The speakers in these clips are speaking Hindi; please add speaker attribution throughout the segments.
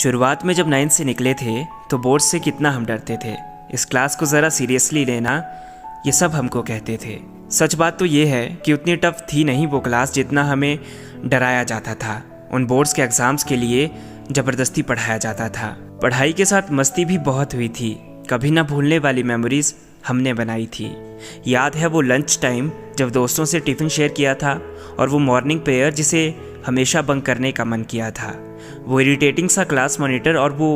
Speaker 1: शुरुआत में जब 9th से निकले थे तो बोर्ड से कितना हम डरते थे। इस क्लास को ज़रा सीरियसली लेना, ये सब हमको कहते थे। सच बात तो ये है कि उतनी टफ थी नहीं वो क्लास जितना हमें डराया जाता था। उन बोर्ड्स के एग्ज़ाम्स के लिए ज़बरदस्ती पढ़ाया जाता था। पढ़ाई के साथ मस्ती भी बहुत हुई थी। कभी ना भूलने वाली मेमोरीज़ हमने बनाई थी। याद है वो लंच टाइम जब दोस्तों से टिफ़िन शेयर किया था, और वो मॉर्निंग प्रेयर जिसे हमेशा बंक करने का मन किया था। वो इरिटेटिंग सा क्लास मॉनिटर और वो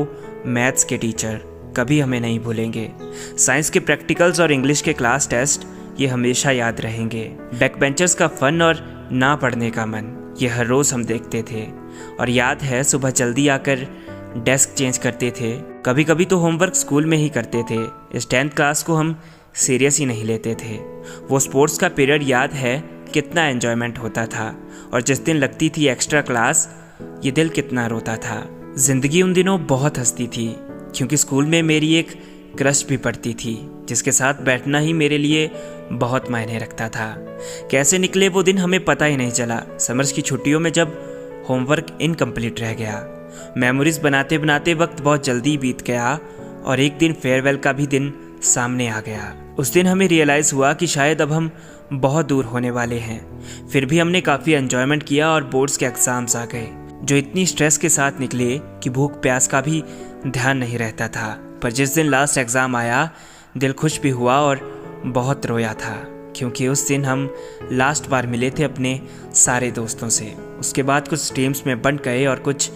Speaker 1: मैथ्स के टीचर कभी हमें नहीं भूलेंगे। साइंस के प्रैक्टिकल्स और इंग्लिश के क्लास टेस्ट ये हमेशा याद रहेंगे। बैक बेंचर्स का फन और ना पढ़ने का मन, ये हर रोज़ हम देखते थे। और याद है सुबह जल्दी आकर डेस्क चेंज करते थे। कभी कभी तो होमवर्क स्कूल में ही करते थे। इस 10th क्लास को हम सीरियस ही नहीं लेते थे। वो स्पोर्ट्स का पीरियड याद है कितना एन्जॉयमेंट होता था, और जिस दिन लगती थी एक्स्ट्रा क्लास ये दिल कितना रोता था। ज़िंदगी उन दिनों बहुत हंसती थी, क्योंकि स्कूल में मेरी एक क्रश भी पड़ती थी जिसके साथ बैठना ही मेरे लिए बहुत मायने रखता था। कैसे निकले वो दिन हमें पता ही नहीं चला। समर्स की छुट्टियों में जब होमवर्क इनकम्प्लीट रह गया, मेमोरीज बनाते बनाते वक्त बहुत जल्दी बीत गया, और एक दिन फेयरवेल का भी दिन सामने आ गया। उस दिन हमें रियलाइज़ हुआ कि शायद अब हम बहुत दूर होने वाले हैं। फिर भी हमने काफ़ी एंजॉयमेंट किया और बोर्ड्स के एग्ज़ाम्स आ गए जो इतनी स्ट्रेस के साथ निकले कि भूख प्यास का भी ध्यान नहीं रहता था। पर जिस दिन लास्ट एग्ज़ाम आया दिल खुश भी हुआ और बहुत रोया था, क्योंकि उस दिन हम लास्ट बार मिले थे अपने सारे दोस्तों से। उसके बाद कुछ टीम्स में बंट गए और कुछ